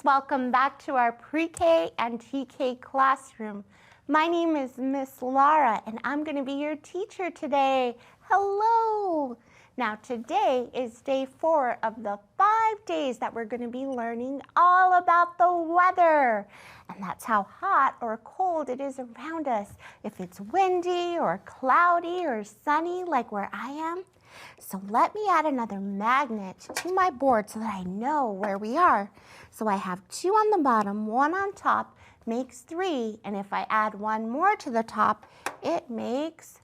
students, welcome back to our pre-K and TK classroom. My name is Miss Laura and I'm going to be your teacher today. Hello! Now today is day 4 of the 5 days that we're going to be learning all about the weather. And that's how hot or cold it is around us. If it's windy or cloudy or sunny like where I am. So let me add another magnet to my board so that I know where we are. So I have 2 on the bottom, 1 on top, makes 3. And if I add 1 more to the top, it makes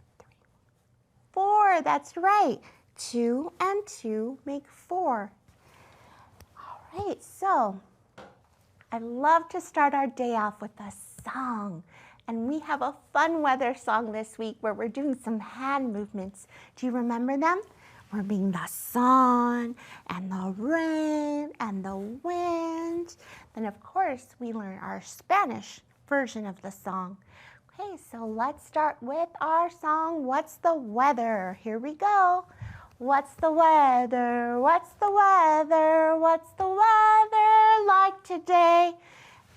4. That's right. 2 and 2 make 4. All right, so I love to start our day off with a song. And we have a fun weather song this week where we're doing some hand movements. Do you remember them? We're being the sun and the rain and the wind. Then of course we learn our Spanish version of the song. Okay, so let's start with our song, What's the Weather? Here we go. What's the weather? What's the weather? What's the weather like today?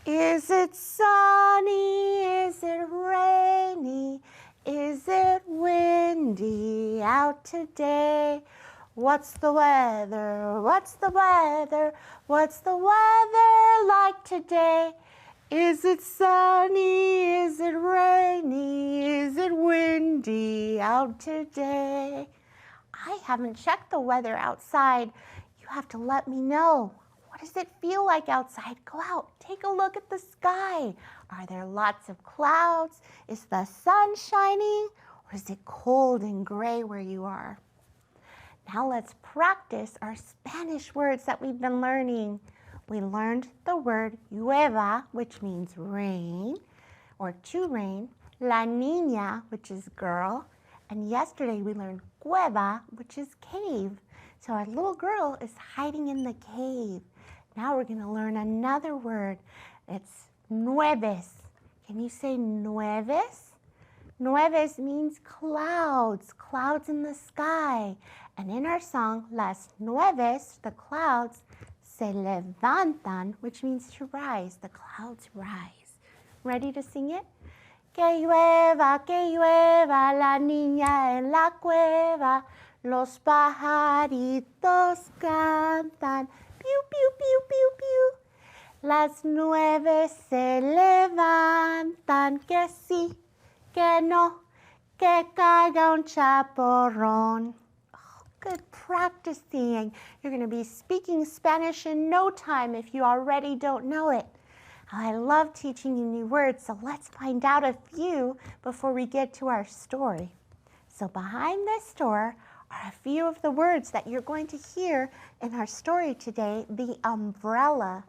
Is it sunny? Is it rainy? Is it windy out today? What's the weather? What's the weather? What's the weather like today? Is it sunny? Is it rainy? Is it windy out today? I haven't checked the weather outside. You have to let me know. What does it feel like outside? Go out, take a look at the sky. Are there lots of clouds? Is the sun shining? Or is it cold and gray where you are? Now let's practice our Spanish words that we've been learning. We learned the word llueva, which means rain, or to rain, la niña, which is girl, and yesterday we learned cueva, which is cave. So our little girl is hiding in the cave. Now we're going to learn another word. It's nueves. Can you say nueves? Nueves means clouds, clouds in the sky. And in our song, las nueves, the clouds, se levantan, which means to rise. The clouds rise. Ready to sing it? Que llueva la niña en la cueva, los pajaritos cantan, piu, piu, piu, piu, piu. Las nubes se levantan, que sí, que no, que caiga un chaparrón. Oh, good practicing. You're going to be speaking Spanish in no time if you already don't know it. I love teaching you new words, so let's find out a few before we get to our story. So behind this door are a few of the words that you're going to hear in our story today, the umbrella.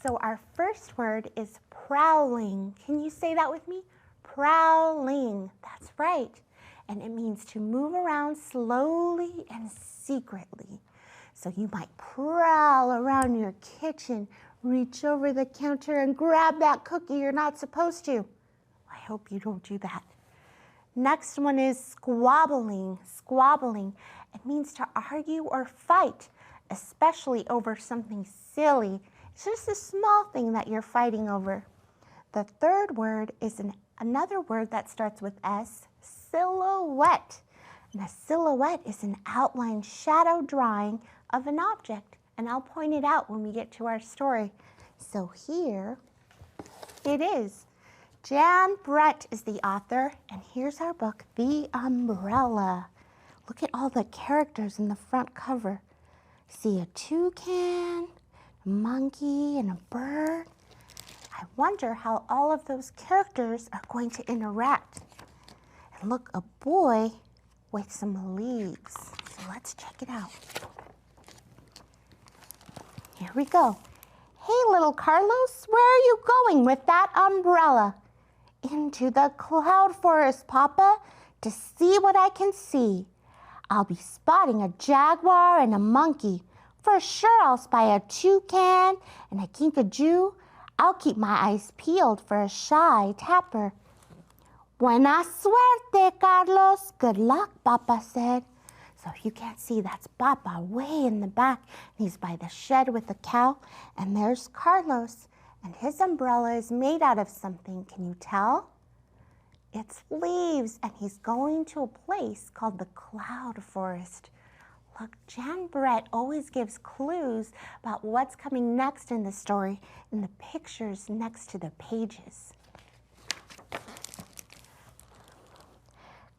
So our first word is prowling. Can you say that with me? Prowling. That's right. And it means to move around slowly and secretly. So you might prowl around your kitchen, reach over the counter and grab that cookie you're not supposed to. I hope you don't do that. Next one is squabbling. Squabbling. It means to argue or fight, especially over something silly. It's just a small thing that you're fighting over. The third word is another word that starts with S, silhouette. And a silhouette is an outline shadow drawing of an object. And I'll point it out when we get to our story. So here it is. Jan Brett is the author, and here's our book, The Umbrella. Look at all the characters in the front cover. See a toucan, a monkey, and a bird. I wonder how all of those characters are going to interact. And look, a boy with some leaves. So let's check it out. Here we go. Hey, little Carlos, where are you going with that umbrella? Into the cloud forest, Papa, to see what I can see. I'll be spotting a jaguar and a monkey. For sure I'll spy a toucan and a kinkajou. I'll keep my eyes peeled for a shy tapper. Buena suerte, Carlos. Good luck, Papa said. So if you can't see, that's Papa way in the back. He's by the shed with the cow. And there's Carlos. And his umbrella is made out of something. Can you tell? It's leaves. And he's going to a place called the cloud forest. Look, Jan Brett always gives clues about what's coming next in the story in the pictures next to the pages.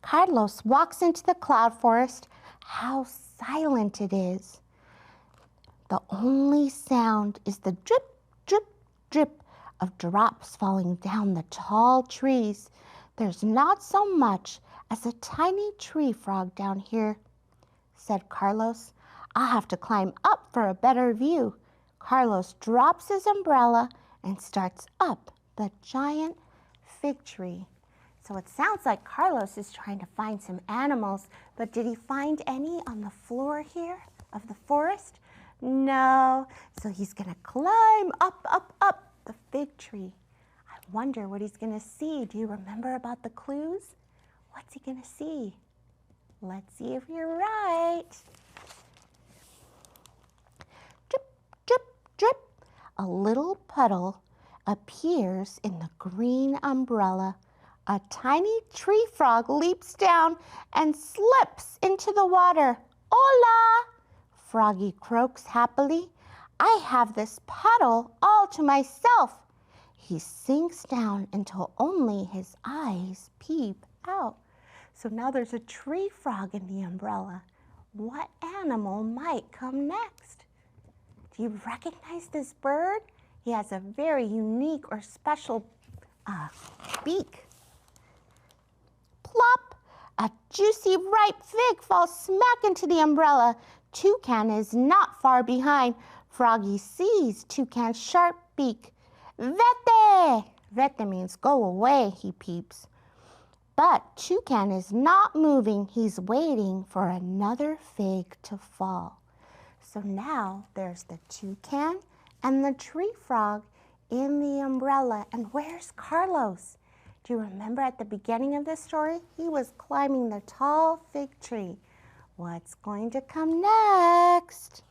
Carlos walks into the cloud forest. How silent it is. The only sound is the drip, drip, drip of drops falling down the tall trees. There's not so much as a tiny tree frog down here, said Carlos. I'll have to climb up for a better view. Carlos drops his umbrella and starts up the giant fig tree. So it sounds like Carlos is trying to find some animals, but did he find any on the floor here of the forest? No. So he's going to climb up, up, up the fig tree. I wonder what he's going to see. Do you remember about the clues? What's he going to see? Let's see if you're right. Drip, drip, drip. A little puddle appears in the green umbrella. A tiny tree frog leaps down and slips into the water. Hola! Froggy croaks happily. I have this puddle all to myself. He sinks down until only his eyes peep out. So now there's a tree frog in the umbrella. What animal might come next? Do you recognize this bird? He has a very unique or special beak. Plop! A juicy ripe fig falls smack into the umbrella. Toucan is not far behind. Froggy sees Toucan's sharp beak. Vete! Vete means go away, he peeps. But Toucan is not moving. He's waiting for another fig to fall. So now there's the toucan and the tree frog in the umbrella. And where's Carlos? Do you remember at the beginning of this story? He was climbing the tall fig tree. What's going to come next?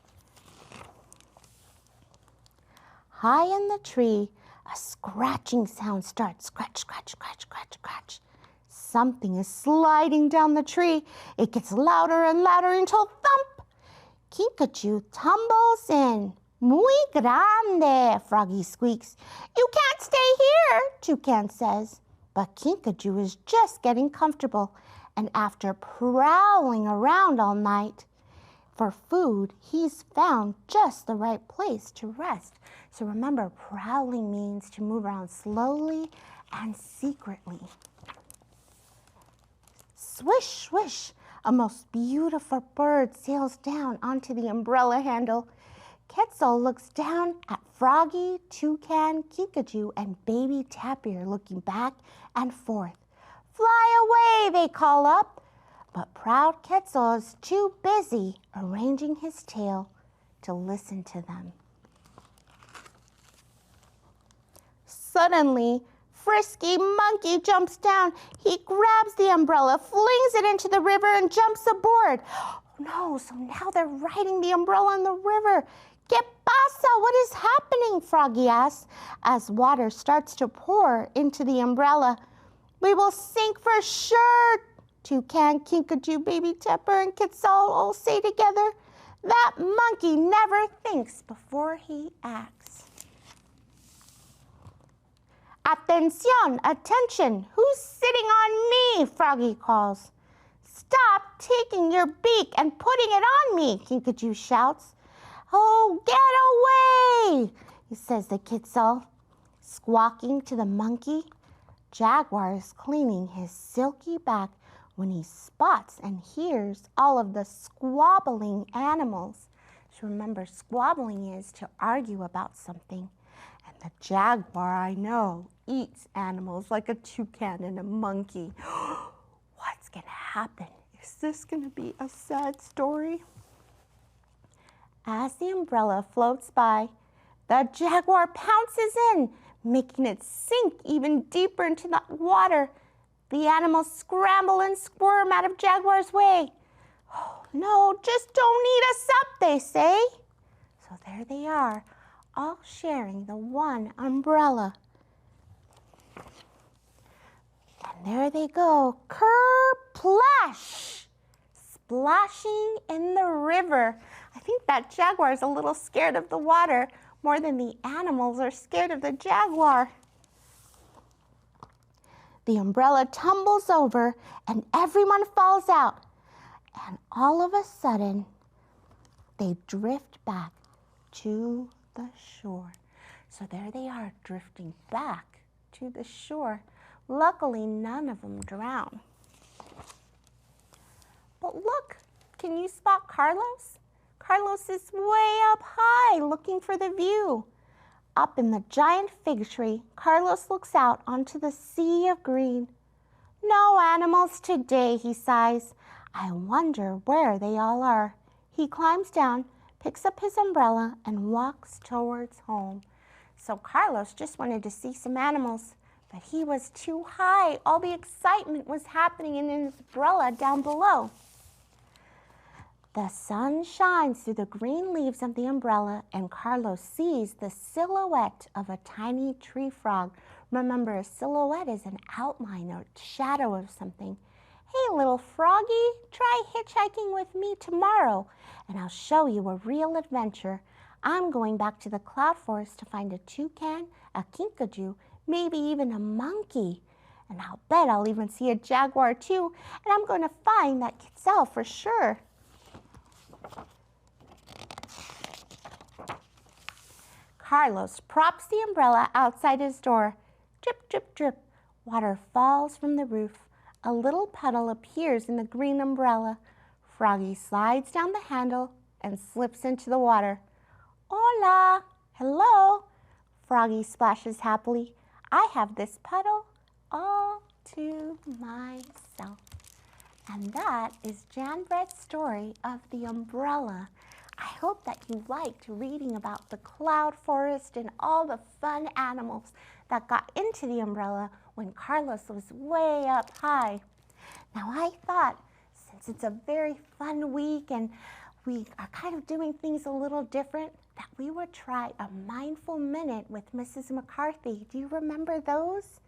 High in the tree, a scratching sound starts. Scratch, scratch, scratch, scratch, scratch. Something is sliding down the tree. It gets louder and louder until thump! Kinkajou tumbles in. Muy grande, Froggy squeaks. You can't stay here, Toucan says. But Kinkajou is just getting comfortable, and after prowling around all night for food, he's found just the right place to rest. So remember, prowling means to move around slowly and secretly. Swish, swish, a most beautiful bird sails down onto the umbrella handle. Quetzal looks down at Froggy, Toucan, Kinkajou, and baby Tapir looking back and forth. Fly away, they call up. But proud Quetzal is too busy arranging his tail to listen to them. Suddenly, Frisky Monkey jumps down. He grabs the umbrella, flings it into the river, and jumps aboard. Oh no, so now they're riding the umbrella in the river. ¿Qué pasa? What is happening? Froggy asks as water starts to pour into the umbrella. We will sink for sure, Toucan, Kinkajou, baby Tapir, and Quetzal all say together. That monkey never thinks before he acts. Atención, attention, who's sitting on me? Froggy calls. Stop taking your beak and putting it on me, Kinkajou shouts. Oh, get away, says the Quetzal, squawking to the monkey. Jaguar is cleaning his silky back when he spots and hears all of the squabbling animals. So remember, squabbling is to argue about something. And the jaguar, I know, eats animals like a toucan and a monkey. What's going to happen? Is this going to be a sad story? As the umbrella floats by, the jaguar pounces in, making it sink even deeper into the water. The animals scramble and squirm out of Jaguar's way. Oh, no, just don't eat us up, they say. So there they are, all sharing the one umbrella. And there they go, kerplash, splashing in the river. I think that jaguar is a little scared of the water more than the animals are scared of the jaguar. The umbrella tumbles over and everyone falls out. And all of a sudden, they drift back to the shore. So there they are, drifting back to the shore. Luckily, none of them drown. But look, can you spot Carlos? Carlos is way up high looking for the view. Up in the giant fig tree, Carlos looks out onto the sea of green. No animals today, he sighs. I wonder where they all are. He climbs down, picks up his umbrella, and walks towards home. So Carlos just wanted to see some animals, but he was too high. All the excitement was happening in his umbrella down below. The sun shines through the green leaves of the umbrella, and Carlos sees the silhouette of a tiny tree frog. Remember, a silhouette is an outline or shadow of something. Hey, little froggy, try hitchhiking with me tomorrow, and I'll show you a real adventure. I'm going back to the cloud forest to find a toucan, a kinkajou, maybe even a monkey. And I'll bet I'll even see a jaguar too, and I'm going to find that gazelle for sure. Carlos props the umbrella outside his door. Drip, drip, drip. Water falls from the roof. A little puddle appears in the green umbrella. Froggy slides down the handle and slips into the water. Hola! Hello! Froggy splashes happily. I have this puddle all to myself. And that is Jan Brett's story of the umbrella. I hope that you liked reading about the cloud forest and all the fun animals that got into the umbrella when Carlos was way up high. Now I thought, since it's a very fun week and we are kind of doing things a little different, that we would try a mindful minute with Mrs. McCarthy. Do you remember those?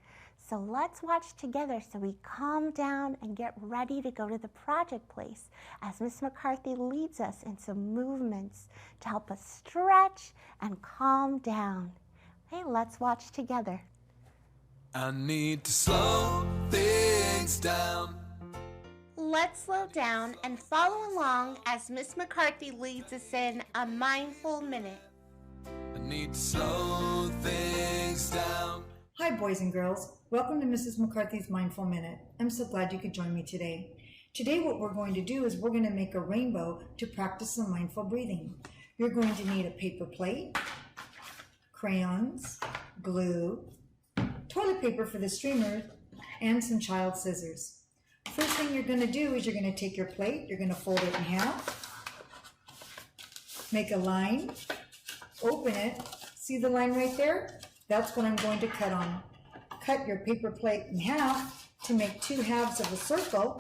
So let's watch together so we calm down and get ready to go to the project place as Miss McCarthy leads us in some movements to help us stretch and calm down. Hey, let's watch together. I need to slow things down. Let's slow down and follow along as Miss McCarthy leads us in a mindful minute. I need to slow things down. Hi, boys and girls. Welcome to Mrs. McCarthy's Mindful Minute. I'm so glad you could join me today. Today, what we're going to do is we're going to make a rainbow to practice some mindful breathing. You're going to need a paper plate, crayons, glue, toilet paper for the streamer, and some child scissors. First thing you're going to do is you're going to take your plate, you're going to fold it in half, make a line, open it. See the line right there? That's what I'm going to cut on. Cut your paper plate in half to make 2 halves of a circle.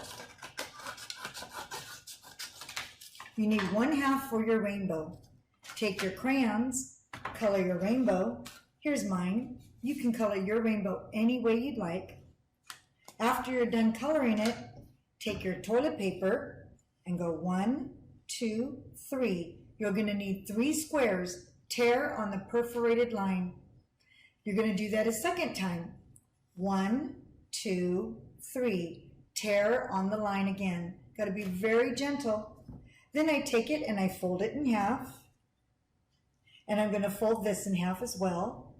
You need 1/2 for your rainbow. Take your crayons, color your rainbow. Here's mine. You can color your rainbow any way you'd like. After you're done coloring it, take your toilet paper and go 1, 2, 3. You're going to need 3 squares. Tear on the perforated line. You're going to do that a second time. 1, 2, 3. Tear on the line again. Got to be very gentle. Then I take it and I fold it in half. And I'm going to fold this in half as well.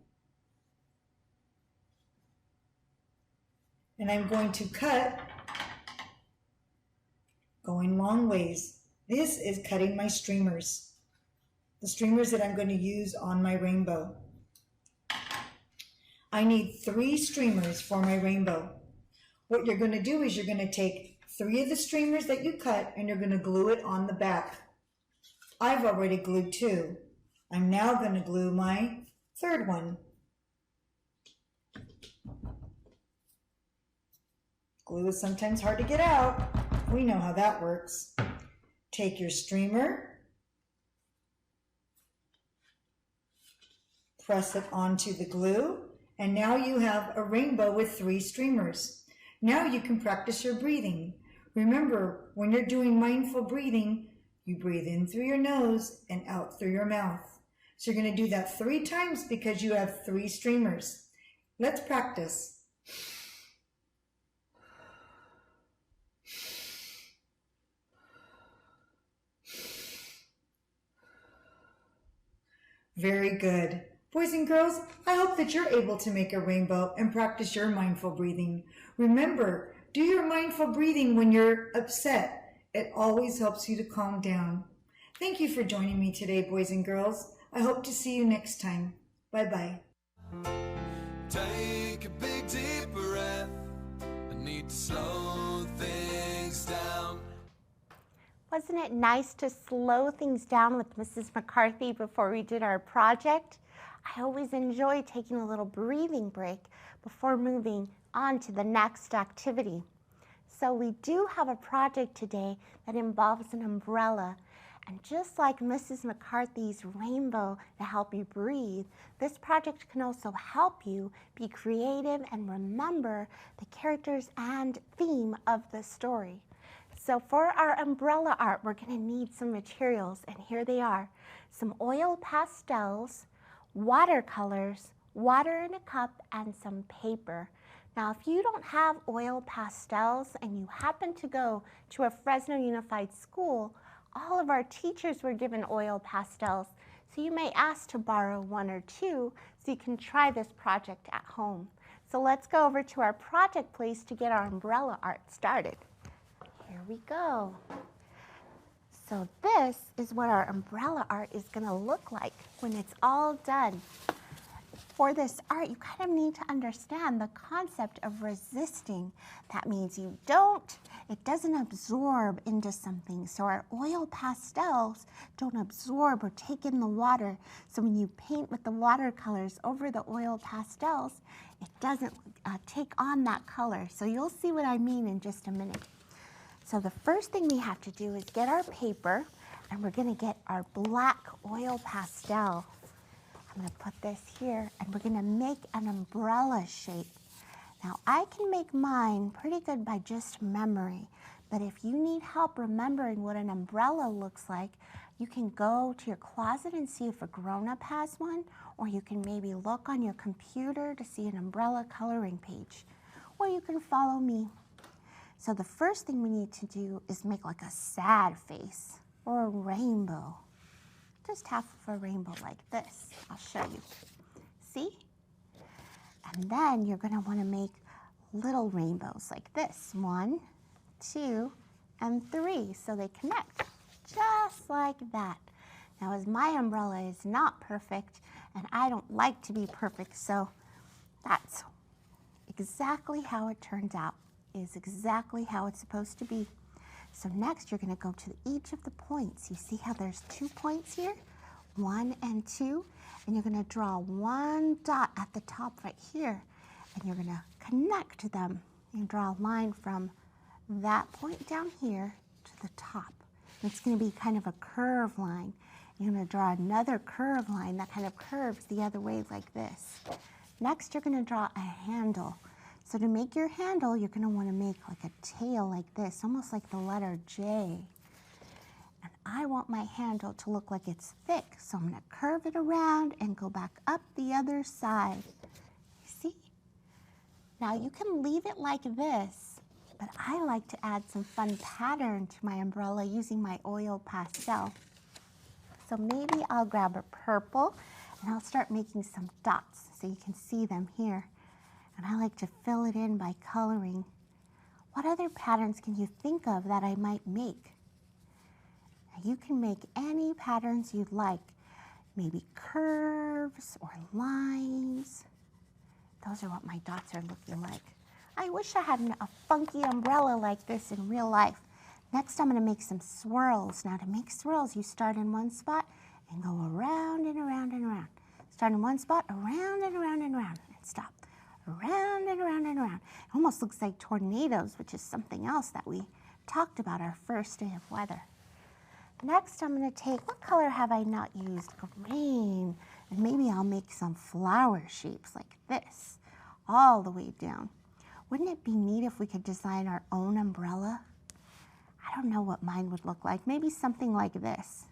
And I'm going to cut going long ways. This is cutting my streamers. The streamers that I'm going to use on my rainbow. I need 3 streamers for my rainbow. What you're going to do is you're going to take 3 of the streamers that you cut and you're going to glue it on the back. I've already glued 2. I'm now going to glue my 3rd one. Glue is sometimes hard to get out. We know how that works. Take your streamer, press it onto the glue, and now you have a rainbow with 3 streamers. Now you can practice your breathing. Remember, when you're doing mindful breathing, you breathe in through your nose and out through your mouth. So you're going to do that 3 times because you have 3 streamers. Let's practice. Very good. Boys and girls, I hope that you're able to make a rainbow and practice your mindful breathing. Remember, do your mindful breathing when you're upset. It always helps you to calm down. Thank you for joining me today, boys and girls. I hope to see you next time. Bye-bye. Take a big deep breath. I need to slow things down. Wasn't it nice to slow things down with Mrs. McCarthy before we did our project? I always enjoy taking a little breathing break before moving on to the next activity. So we do have a project today that involves an umbrella. And just like Mrs. McCarthy's rainbow to help you breathe, this project can also help you be creative and remember the characters and theme of the story. So for our umbrella art, we're going to need some materials, and here they are. Some oil pastels, watercolors, water in a cup, and some paper. Now, if you don't have oil pastels and you happen to go to a Fresno Unified School, all of our teachers were given oil pastels, so you may ask to borrow 1 or 2 so you can try this project at home. So let's go over to our project place to get our umbrella art started. Here we go. So this is what our umbrella art is going to look like when it's all done. For this art, you kind of need to understand the concept of resisting. That means it doesn't absorb into something. So our oil pastels don't absorb or take in the water. So when you paint with the watercolors over the oil pastels, it doesn't take on that color. So you'll see what I mean in just a minute. So the first thing we have to do is get our paper, and we're going to get our black oil pastel. I'm going to put this here, and we're going to make an umbrella shape. Now, I can make mine pretty good by just memory, but if you need help remembering what an umbrella looks like, you can go to your closet and see if a grown-up has one, or you can maybe look on your computer to see an umbrella coloring page, or you can follow me. So the first thing we need to do is make like a sad face or a rainbow. Just half of a rainbow like this. I'll show you. See? And then you're going to want to make little rainbows like this. 1, 2, and 3. So they connect just like that. Now, as my umbrella is not perfect, and I don't like to be perfect, so that's exactly how it turned out. Is exactly how it's supposed to be. So next you're going to go to each of the points. You see how there's 2 points here, 1 and 2, and you're going to draw 1 dot at the top right here, and you're going to connect them and draw a line from that point down here to the top. And it's going to be kind of a curved line. You're going to draw another curved line that kind of curves the other way like this. Next you're going to draw a handle. So to make your handle, you're going to want to make like a tail like this, almost like the letter J. And I want my handle to look like it's thick, so I'm going to curve it around and go back up the other side. See? Now you can leave it like this, but I like to add some fun pattern to my umbrella using my oil pastel. So maybe I'll grab a purple and I'll start making some dots so you can see them here. And I like to fill it in by coloring. What other patterns can you think of that I might make? Now you can make any patterns you'd like. Maybe curves or lines. Those are what my dots are looking like. I wish I had a funky umbrella like this in real life. Next I'm going to make some swirls. Now to make swirls, you start in one spot and go around and around and around. Start in one spot, around and around and around, and stop. Around and around and around. It almost looks like tornadoes, which is something else that we talked about our first day of weather. Next, I'm going to take, what color have I not used? Green. And maybe I'll make some flower shapes like this, all the way down. Wouldn't it be neat if we could design our own umbrella? I don't know what mine would look like. Maybe something like this.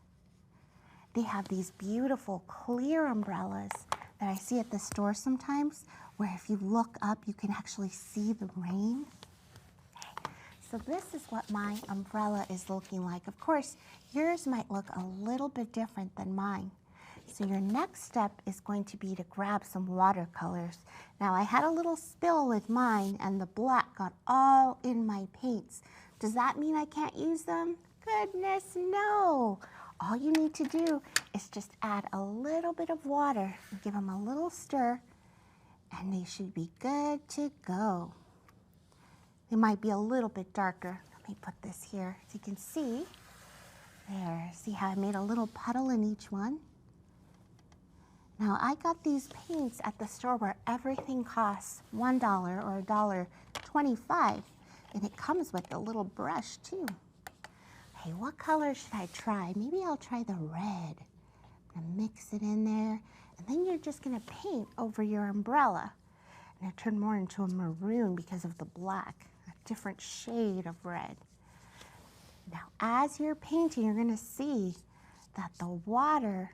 They have these beautiful clear umbrellas that I see at the store sometimes, where if you look up, you can actually see the rain. So this is what my umbrella is looking like. Of course, yours might look a little bit different than mine. So your next step is going to be to grab some watercolors. Now I had a little spill with mine and the black got all in my paints. Does that mean I can't use them? Goodness, no. All you need to do is just add a little bit of water and give them a little stir and they should be good to go. They might be a little bit darker. Let me put this here so you can see. There, see how I made a little puddle in each one? Now I got these paints at the store where everything costs $1 or $1.25, and it comes with a little brush too. Hey, what color should I try? Maybe I'll try the red. I'm gonna mix it in there, and then you're just gonna paint over your umbrella. And it turned more into a maroon because of the black, a different shade of red. Now, as you're painting, you're gonna see that the water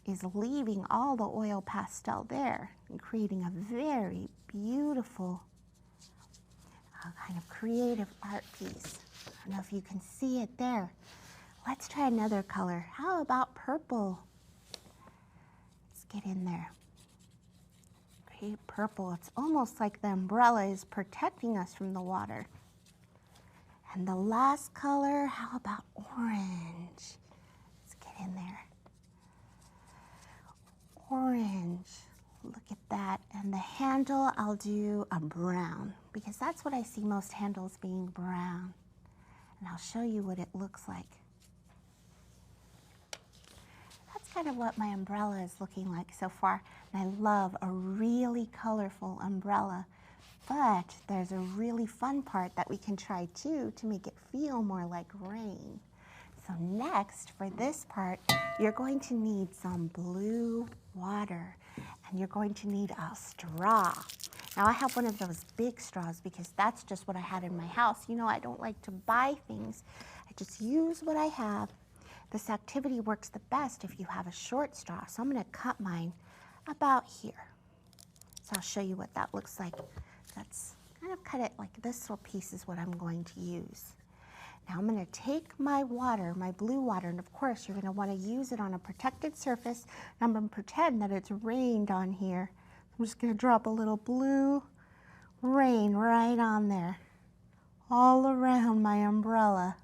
is leaving all the oil pastel there and creating a very beautiful kind of creative art piece. I don't know if you can see it there. Let's try another color. How about purple? Let's get in there. Create purple. It's almost like the umbrella is protecting us from the water. And the last color, how about orange? Let's get in there. Orange, look at that. And the handle, I'll do a brown because that's what I see most handles being brown. And I'll show you what it looks like. That's kind of what my umbrella is looking like so far. And I love a really colorful umbrella, but there's a really fun part that we can try too to make it feel more like rain. So next, for this part, you're going to need some blue water, and you're going to need a straw. Now I have one of those big straws because that's just what I had in my house. You know, I don't like to buy things. I just use what I have. This activity works the best if you have a short straw. So I'm gonna cut mine about here. So I'll show you what that looks like. That's kind of cut it like this little piece is what I'm going to use. Now I'm going to take my water, my blue water, and of course you're going to want to use it on a protected surface. And I'm going to pretend that it's rained on here. I'm just going to drop a little blue rain right on there, all around my umbrella.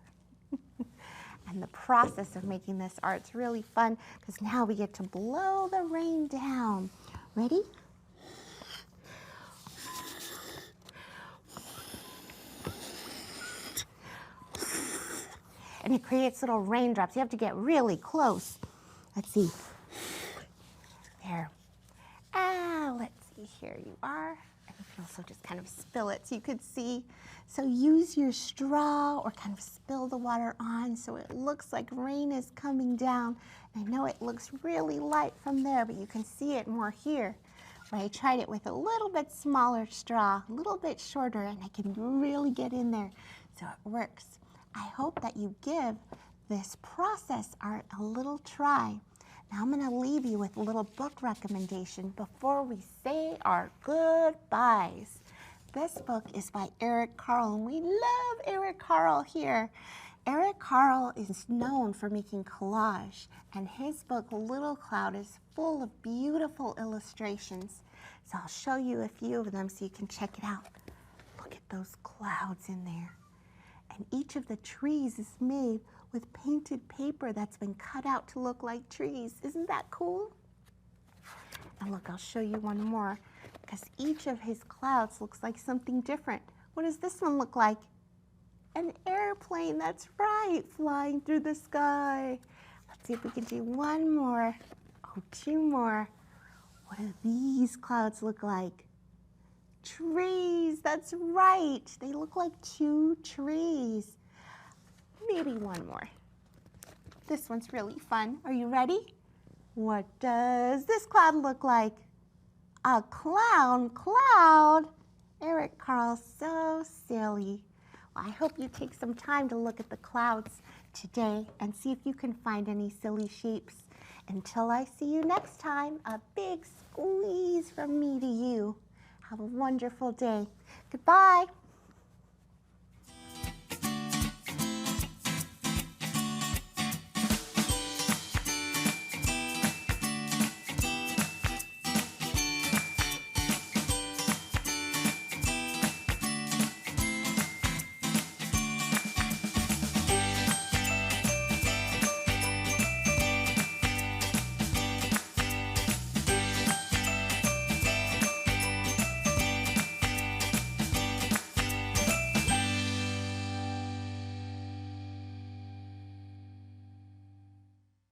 And the process of making this art's really fun because now we get to blow the rain down. Ready? And it creates little raindrops. You have to get really close. Let's see. There. Let's see, here you are. And you can also just kind of spill it so you could see. So use your straw or kind of spill the water on so it looks like rain is coming down. And I know it looks really light from there, but you can see it more here. Where I tried it with a little bit smaller straw, a little bit shorter, and I can really get in there. So it works. I hope that you give this process art a little try. Now I'm going to leave you with a little book recommendation before we say our goodbyes. This book is by Eric Carle, and we love Eric Carle here. Eric Carle is known for making collage, and his book, Little Cloud, is full of beautiful illustrations. So I'll show you a few of them so you can check it out. Look at those clouds in there. And each of the trees is made with painted paper that's been cut out to look like trees. Isn't that cool? And look, I'll show you one more because each of his clouds looks like something different. What does this one look like? An airplane, that's right, flying through the sky. Let's see if we can do one more. Oh, two more. What do these clouds look like? Trees, that's right. They look like two trees. Maybe one more. This one's really fun. Are you ready? What does this cloud look like? A clown cloud. Eric Carl's so silly. Well, I hope you take some time to look at the clouds today and see if you can find any silly shapes. Until I see you next time, a big squeeze from me to you. Have a wonderful day. Goodbye.